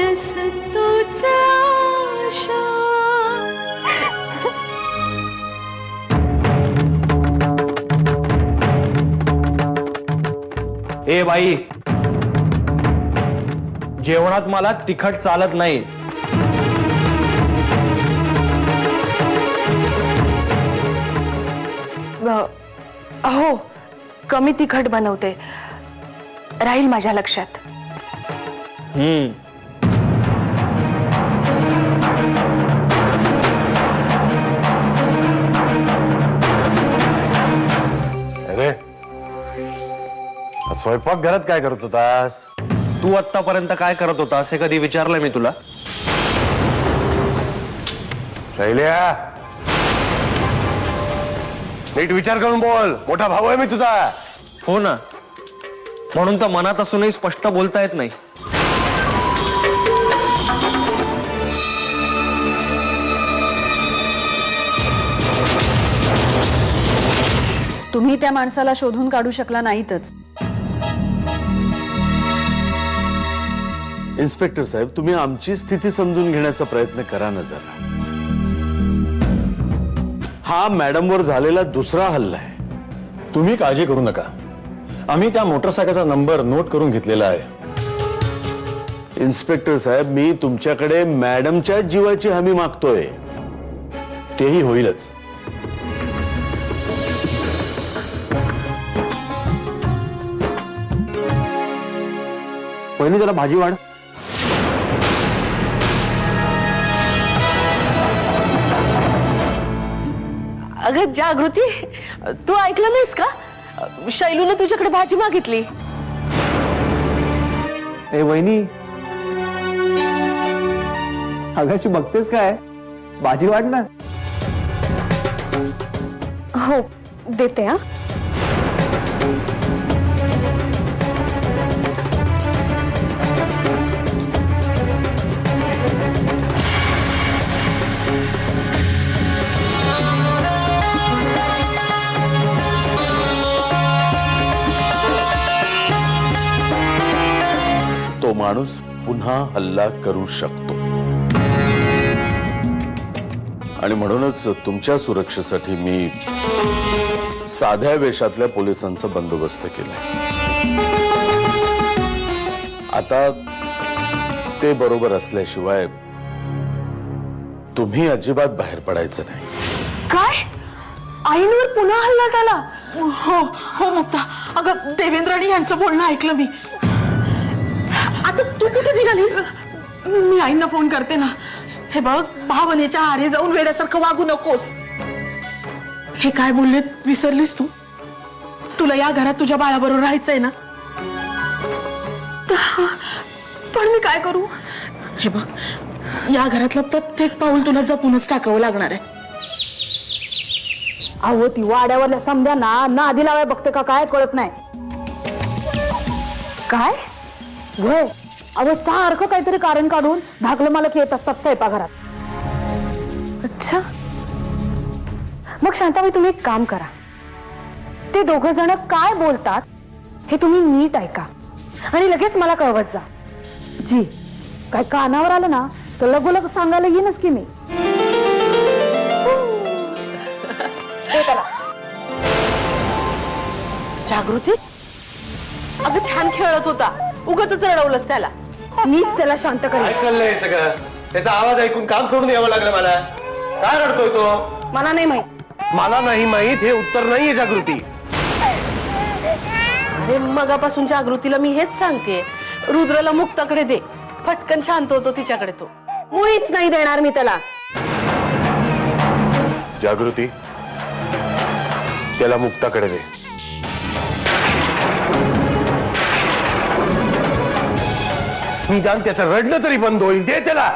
बस तूच आशा. ए बाई, जेवणात मला तिखट चालत नाही. हो, कमी तिखट बनवते, राहील माझ्या लक्षात. अरे स्वयंपाक घरात काय करत होतास? तू आतापर्यंत काय करत होता असे कधी विचारलंय मी तुला? शैल्या, नीट विचार करून बोल. मोठा भाऊ आहे मी तुझा. हो ना, म्हणून तर मनात असूनही स्पष्ट बोलता येत नाही. तुम्ही त्या माणसाला शोधून काढू शकला नाहीतच. इन्स्पेक्टर साहेब, तुम्ही आमची स्थिती समजून घेण्याचा प्रयत्न करा ना जरा. हा मॅडमवर झालेला दुसरा हल्ला आहे. तुम्ही काळजी करू नका, आम्ही त्या मोटरसायकलचा नंबर नोट करून घेतलेला आहे. इन्स्पेक्टर साहेब, मी तुमच्याकडे मॅडमच्या जीवाची हमी मागतोय. तेही होईलच. पहिली त्याला भाजी वाढ. अगं जागृती, तू ऐकलं नाहीस का? शैलूने तुझ्याकडे भाजी मागितली. ए वहिनी, अगाशी बघतेस काय? भाजी वाढ ना. हो, देते. हा, तो माणूस पुन्हा हल्ला करू शकतो आणि म्हणूनच तुमच्या सुरक्षेसाठी मी साध्या वेशातल्या पोलिसांचा बंदोबस्त केलाय. आता ते बरोबर असल्याशिवाय तुम्ही अजिबात बाहेर पडायचं नाही. काय? आईंवर पुन्हा हल्ला झाला? हो हो मुक्ता, अगं देवेंद्राने यांचं बोलणं ऐकलं मी. आता तू कुठे निघालीस? मी आईंना फोन करते ना. हे बघ, भावनेच्या आरे जाऊन वेड्यासारखं वागू नकोस. हे काय बोलले विसरलीस तू? तुला या घरात तुझ्या बाळाबरोबर राहायचंय ना? पण मी काय करू? हे बघ, या घरातलं प्रत्येक पाऊल तुला जपूनच टाकावं लागणार आहे. अहो, ती वाड्यावरल्या समध्यांना ना आधी लावाय बघते का काय कळत नाही. काय वय? अहो, सारखं काहीतरी कारण काढून धाकलं मला येत असतात स्वयंपाकघरात. अच्छा, मग शांताबाई, तुम्ही एक काम करा. ते दोघं जण काय बोलतात हे तुम्ही नीट ऐका आणि लगेच मला कळवत जा. जी, काय कानावर आलं ना तर लगोलग सांगायला येईनच की मी. जागृती, अगं छान खेळत होता, उगाचच रडवलंस त्याला. मीच त्याला शांत काय करेन. चाललंय सगळं? त्याचा आवाज ऐकून काम सोडून यावं लागलं मला. काय रडतोय तो? मला नाही माहित. मला नाही माहित हे उत्तर नाहीये जागृती. अरे मगापासून जागृतीला मी हेच सांगते, रुद्रला मुक्ताकडे दे, फटकन शांत होतो तिच्याकडे. तो मुळीच नाही देणार मी त्याला. जागृती, त्याला मुक्ताकडे दे. निदान त्याचं रडणं तरी बंद होईल. दे त्याला.